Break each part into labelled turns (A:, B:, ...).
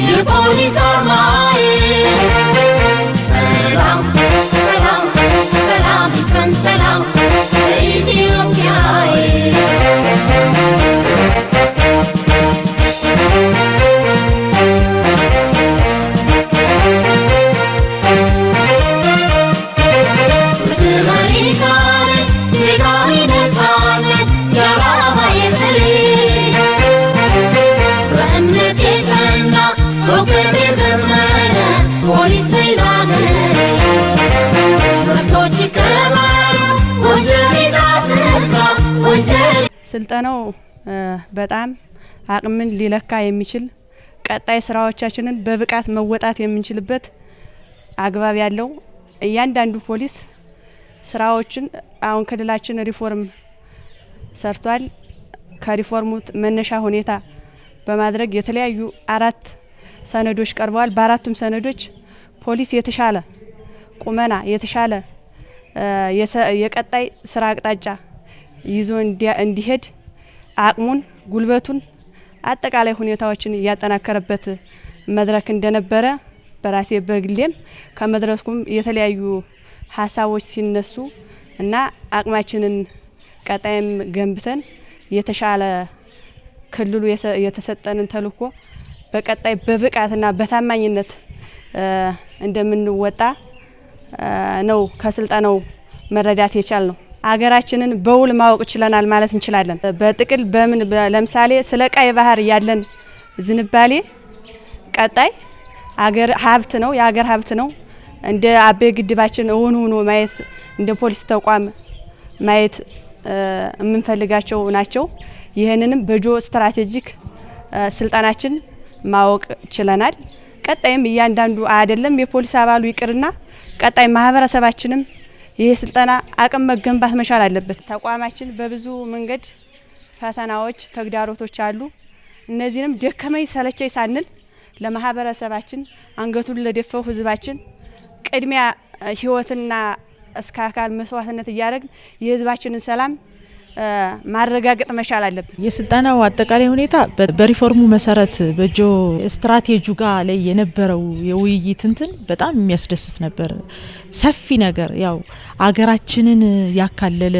A: የፖሊስ አርማዬ ሰላም ሰላም ሰላም ይስፈን ሰላም በኢትዮጵያዬ
B: ስልጠናው በጣም አቅምን ሊለካ የሚችል ቀጣይ ስራዎቻችንን በብቃት መወጣት የምንችልበት አግባብ ያለው እያንዳንዱ ፖሊስ ስራዎችን አሁን ክልላችን ሪፎርም ሰርቷል። ከሪፎርሙ መነሻ ሁኔታ በማድረግ የተለያዩ 4 ሰነዶች ቀርበዋል። በአራቱም ሰነዶች ፖሊስ የተሻለ ቁመና የተሻለ የቀጣይ ስራ አቅጣጫ ይዞ እንዲሄድ አቅሙን ጉልበቱን አጠቃላይ ሁኔታዎችን ያጠናከረበት መድረክ እንደነበረ በራሴ በግሌም ከመድረኩም የተለያዩ ሀሳቦች ሲነሱ እና አቅማችንን ቀጣይም ገንብተን የተሻለ ክልሉ የተሰጠንን ተልዕኮ በቀጣይ በብቃትና በታማኝነት እንደምንወጣ ነው ከስልጠናው መረዳት የቻል ነው። አገራችንን በውል ማወቅ ችለናል ማለት እንችላለን። በጥቅል በምን ለምሳሌ ስለ ቀይ ባህር ያለን ዝንባሌ ቀጣይ አገር ሀብት ነው፣ የአገር ሀብት ነው። እንደ አባይ ግድባችን እውን ሆኖ ማየት እንደ ፖሊስ ተቋም ማየት የምንፈልጋቸው ናቸው። ይህንንም በጂኦ ስትራቴጂክ ስልጠናችን ማወቅ ችለናል። ቀጣይም እያንዳንዱ አይደለም የፖሊስ አባሉ ይቅርና ቀጣይ ማህበረሰባችንም ይሄ ስልጠና አቅም መገንባት መቻል አለበት። ተቋማችን በብዙ መንገድ ፈተናዎች፣ ተግዳሮቶች አሉ። እነዚህንም ደከመኝ ሰለቸኝ ሳንል ለማህበረሰባችን አንገቱን ለደፈው ህዝባችን ቅድሚያ ህይወትና እስከ አካል መስዋዕትነት እያደረግን የህዝባችንን ሰላም ማረጋገጥ መቻል አለብን።
C: የስልጠናው አጠቃላይ ሁኔታ በሪፎርሙ መሰረት በጂኦ ስትራቴጂው ጋር ላይ የነበረው የውይይት እንትን በጣም የሚያስደስት ነበር። ሰፊ ነገር ያው አገራችንን ያካለለ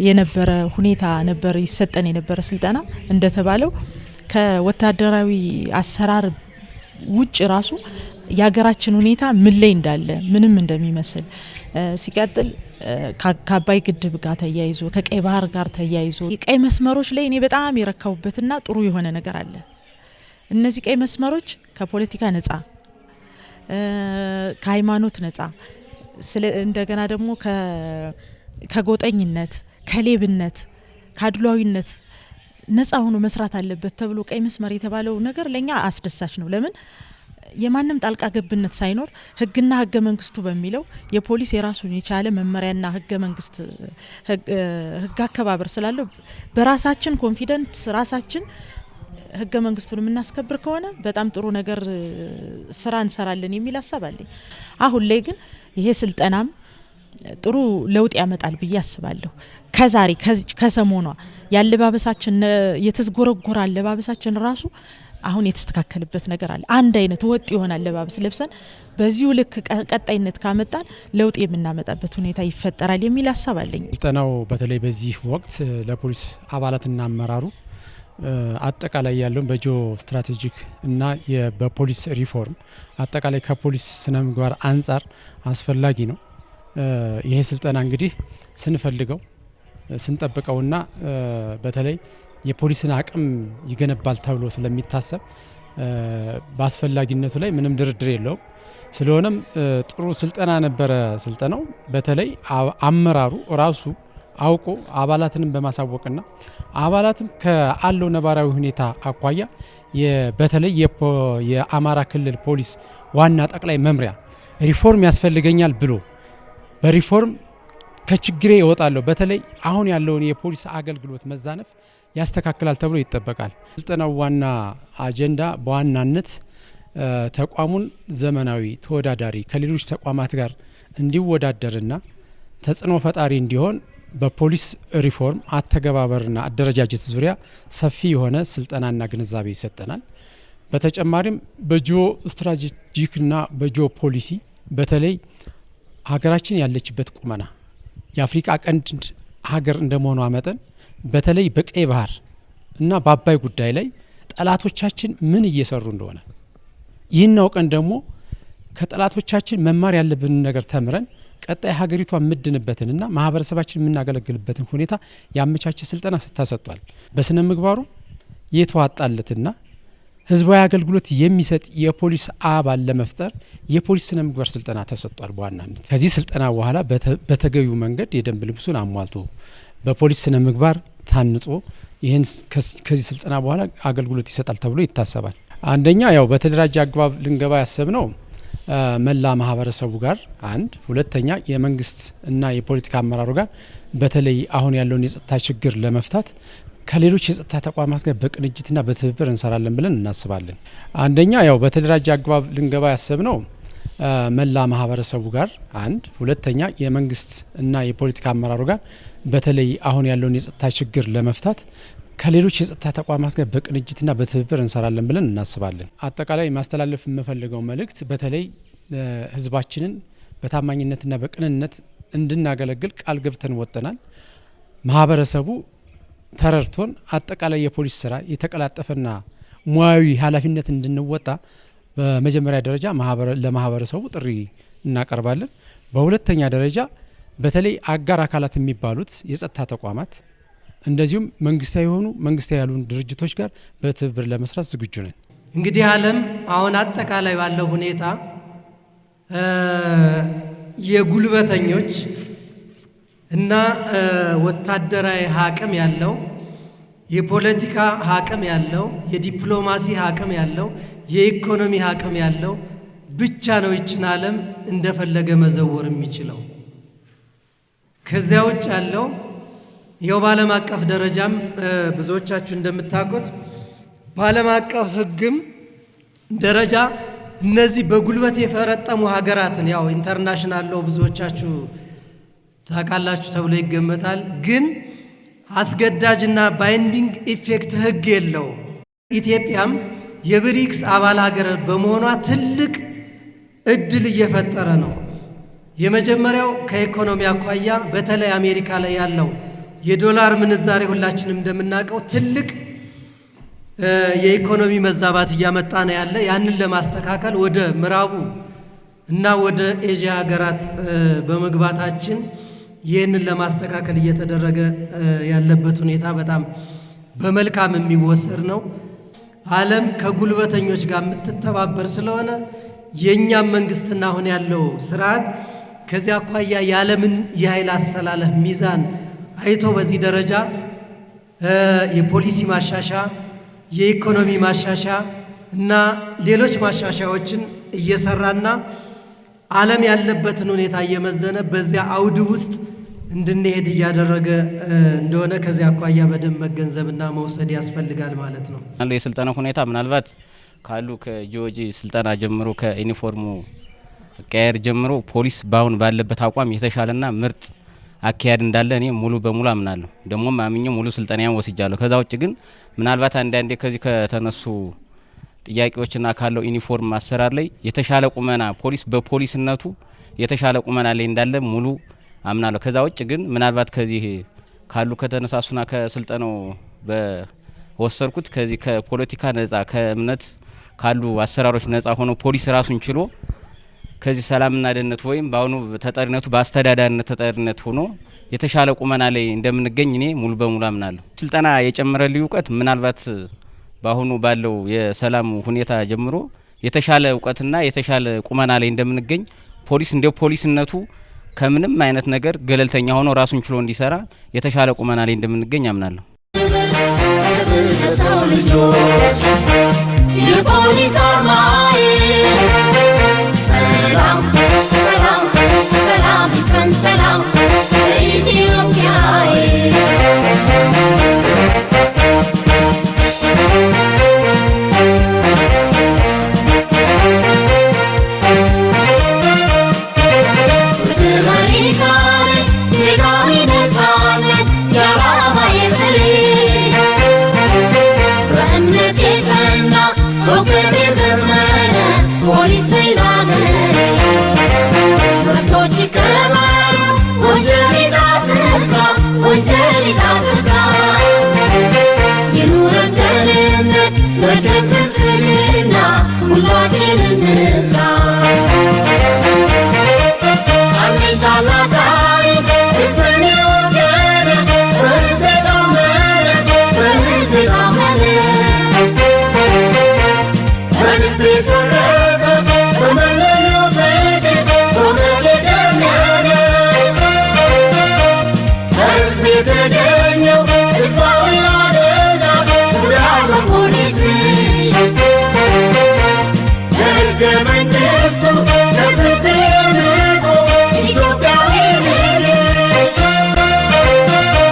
C: የነበረ ሁኔታ ነበር ይሰጠን የነበረ ስልጠና። እንደተባለው ከወታደራዊ አሰራር ውጭ ራሱ የሀገራችን ሁኔታ ምን ላይ እንዳለ ምንም እንደሚመስል ሲቀጥል ከአባይ ግድብ ጋር ተያይዞ ከቀይ ባህር ጋር ተያይዞ ቀይ መስመሮች ላይ እኔ በጣም የረካውበትና ጥሩ የሆነ ነገር አለ። እነዚህ ቀይ መስመሮች ከፖለቲካ ነጻ፣ ከሃይማኖት ነጻ፣ እንደገና ደግሞ ከጎጠኝነት፣ ከሌብነት፣ ከአድሏዊነት ነጻ ሆኖ መስራት አለበት ተብሎ ቀይ መስመር የተባለው ነገር ለኛ አስደሳች ነው። ለምን የማንም ጣልቃ ገብነት ሳይኖር ህግና ህገ መንግስቱ በሚለው የፖሊስ የራሱን የቻለ መመሪያና ህገ መንግስት ህግ አከባበር ስላለው በራሳችን ኮንፊደንስ ራሳችን ህገ መንግስቱን የምናስከብር ከሆነ በጣም ጥሩ ነገር ስራ እንሰራለን የሚል ሀሳብ አለኝ። አሁን ላይ ግን ይሄ ስልጠናም ጥሩ ለውጥ ያመጣል ብዬ አስባለሁ። ከዛሬ ከሰሞኗ ያለባበሳችን የተዝጎረጎረ አለባበሳችን ራሱ አሁን የተስተካከለበት ነገር አለ። አንድ አይነት ወጥ የሆነ አለባበስ ለብሰን በዚሁ ልክ ቀጣይነት ካመጣን ለውጥ የምናመጣበት ሁኔታ ይፈጠራል የሚል ሀሳብ አለኝ። ስልጠናው
D: በተለይ በዚህ ወቅት ለፖሊስ አባላትና አመራሩ አጠቃላይ ያለውን በጂኦ ስትራቴጂክ እና በፖሊስ ሪፎርም አጠቃላይ ከፖሊስ ስነ ምግባር አንጻር አስፈላጊ ነው። ይሄ ስልጠና እንግዲህ ስንፈልገው ስንጠብቀውና በተለይ የፖሊስን አቅም ይገነባል ተብሎ ስለሚታሰብ በአስፈላጊነቱ ላይ ምንም ድርድር የለውም። ስለሆነም ጥሩ ስልጠና ነበረ። ስልጠናው በተለይ አመራሩ ራሱ አውቆ አባላትንም በማሳወቅና አባላትም ከአለው ነባራዊ ሁኔታ አኳያ በተለይ የአማራ ክልል ፖሊስ ዋና ጠቅላይ መምሪያ ሪፎርም ያስፈልገኛል ብሎ በሪፎርም ከችግሬ እወጣለሁ በተለይ አሁን ያለውን የፖሊስ አገልግሎት መዛነፍ ያስተካክላል ተብሎ ይጠበቃል። ስልጠናው ዋና አጀንዳ በዋናነት ተቋሙን ዘመናዊ ተወዳዳሪ ከሌሎች ተቋማት ጋር እንዲወዳደርና ተጽዕኖ ፈጣሪ እንዲሆን በፖሊስ ሪፎርም አተገባበርና አደረጃጀት ዙሪያ ሰፊ የሆነ ስልጠናና ግንዛቤ ይሰጠናል። በተጨማሪም በጂኦ ስትራቴጂክና በጂኦ ፖሊሲ በተለይ ሀገራችን ያለችበት ቁመና የአፍሪካ ቀንድ ሀገር እንደመሆኗ መጠን በተለይ በቀይ ባህር እና በአባይ ጉዳይ ላይ ጠላቶቻችን ምን እየሰሩ እንደሆነ ይህን አውቀን ደግሞ ከጠላቶቻችን መማር ያለብን ነገር ተምረን ቀጣይ ሀገሪቷ ምድንበትንና ማህበረሰባችን የምናገለግልበትን ሁኔታ ያመቻቸ ስልጠና ተሰጥቷል። በስነ ምግባሩ የተዋጣለትና ህዝባዊ አገልግሎት የሚሰጥ የፖሊስ አባል ለመፍጠር የፖሊስ ስነ ምግባር ስልጠና ተሰጥቷል። በዋናነት ከዚህ ስልጠና በኋላ በተገቢው መንገድ የደንብ ልብሱን አሟልቶ በፖሊስ ስነ ምግባር ታንጾ ይህን ከዚህ ስልጠና በኋላ አገልግሎት ይሰጣል ተብሎ ይታሰባል። አንደኛ ያው በተደራጀ አግባብ ልንገባ ያሰብነው መላ ማህበረሰቡ ጋር አንድ፣ ሁለተኛ የመንግስት እና የፖለቲካ አመራሩ ጋር በተለይ አሁን ያለውን የጸጥታ ችግር ለመፍታት ከሌሎች የጸጥታ ተቋማት ጋር በቅንጅትና በትብብር እንሰራለን ብለን እናስባለን። አንደኛ ያው በተደራጀ አግባብ ልንገባ ያሰብነው መላ ማህበረሰቡ ጋር አንድ፣ ሁለተኛ የመንግስት እና የፖለቲካ አመራሩ ጋር በተለይ አሁን ያለውን የጸጥታ ችግር ለመፍታት ከሌሎች የጸጥታ ተቋማት ጋር በቅንጅትና በትብብር እንሰራለን ብለን እናስባለን። አጠቃላይ ማስተላለፍ የምፈልገው መልእክት በተለይ ህዝባችንን በታማኝነትና በቅንነት እንድናገለግል ቃል ገብተን ወጥተናል። ማህበረሰቡ ተረድቶን አጠቃላይ የፖሊስ ስራ የተቀላጠፈና ሙያዊ ኃላፊነት እንድንወጣ በመጀመሪያ ደረጃ ለማህበረሰቡ ጥሪ እናቀርባለን። በሁለተኛ ደረጃ በተለይ አጋር አካላት የሚባሉት የጸጥታ ተቋማት እንደዚሁም መንግስታዊ የሆኑ መንግስታዊ ያልሆኑ ድርጅቶች ጋር በትብብር ለመስራት ዝግጁ ነን።
E: እንግዲህ ዓለም አሁን አጠቃላይ ባለው ሁኔታ የጉልበተኞች እና ወታደራዊ አቅም ያለው የፖለቲካ አቅም ያለው የዲፕሎማሲ አቅም ያለው የኢኮኖሚ አቅም ያለው ብቻ ነው ይችን ዓለም እንደፈለገ መዘወር የሚችለው። ከዚያ ውጭ ያለው ይኸው በዓለም አቀፍ ደረጃም ብዙዎቻችሁ እንደምታውቁት በዓለም አቀፍ ሕግም ደረጃ እነዚህ በጉልበት የፈረጠሙ ሀገራትን ያው ኢንተርናሽናል ለው ብዙዎቻችሁ ታውቃላችሁ ተብሎ ይገመታል። ግን አስገዳጅና ባይንዲንግ ኢፌክት ሕግ የለው። ኢትዮጵያም የብሪክስ አባል ሀገር በመሆኗ ትልቅ እድል እየፈጠረ ነው። የመጀመሪያው ከኢኮኖሚ አኳያ በተለይ አሜሪካ ላይ ያለው የዶላር ምንዛሬ ሁላችንም እንደምናውቀው ትልቅ የኢኮኖሚ መዛባት እያመጣ ነው ያለ። ያንን ለማስተካከል ወደ ምዕራቡ እና ወደ ኤዥያ ሀገራት በመግባታችን ይህንን ለማስተካከል እየተደረገ ያለበት ሁኔታ በጣም በመልካም የሚወሰድ ነው። ዓለም ከጉልበተኞች ጋር የምትተባበር ስለሆነ የእኛም መንግስትና አሁን ያለው ስርዓት ከዚያ አኳያ የዓለምን የኃይል አሰላለፍ ሚዛን አይቶ በዚህ ደረጃ የፖሊሲ ማሻሻ፣ የኢኮኖሚ ማሻሻ እና ሌሎች ማሻሻዎችን እየሰራና ዓለም ያለበትን ሁኔታ እየመዘነ በዚያ አውድ ውስጥ እንድንሄድ እያደረገ እንደሆነ ከዚያ አኳያ በደንብ መገንዘብና መውሰድ ያስፈልጋል ማለት ነው።
F: የስልጠና ሁኔታ ምናልባት ካሉ ከጂኦጂ ስልጠና ጀምሮ ከዩኒፎርሙ አቀያየር ጀምሮ ፖሊስ ባሁን ባለበት አቋም የተሻለና ምርጥ አካያድ እንዳለ እኔ ሙሉ በሙሉ አምናለሁ። ደግሞ ማምኘው ሙሉ ስልጠናያን ወስጃለሁ። ከዛ ውጭ ግን ምናልባት አንዳንዴ ከዚህ ከተነሱ ጥያቄዎችና ካለው ዩኒፎርም ማሰራር ላይ የተሻለ ቁመና ፖሊስ በፖሊስነቱ የተሻለ ቁመና ላይ እንዳለ ሙሉ አምናለሁ። ከዛ ውጭ ግን ምናልባት ከዚህ ካሉ ከተነሳሱና ከስልጠናው በወሰድኩት ከዚህ ከፖለቲካ ነጻ ከእምነት ካሉ አሰራሮች ነጻ ሆኖ ፖሊስ ራሱን ችሎ ከዚህ ሰላምና ደህንነት ወይም ባሁኑ ተጠሪነቱ በአስተዳዳሪነት ተጠሪነት ሆኖ የተሻለ ቁመና ላይ እንደምንገኝ እኔ ሙሉ በሙሉ አምናለሁ። ስልጠና የጨመረልኝ እውቀት ምናልባት ባሁኑ ባለው የሰላም ሁኔታ ጀምሮ የተሻለ እውቀትና የተሻለ ቁመና ላይ እንደምንገኝ ፖሊስ እንደ ፖሊስነቱ ከምንም አይነት ነገር ገለልተኛ ሆኖ ራሱን ችሎ እንዲሰራ የተሻለ ቁመና ላይ እንደምንገኝ አምናለሁ።
A: የፖሊስ አርማዬ ሰላም ሰላም ሰላም ይስፈን ሰላም በኢትዮጵያዬ ፍትህ መሪካኔ ዜጋዊ ነጻ ተገኘው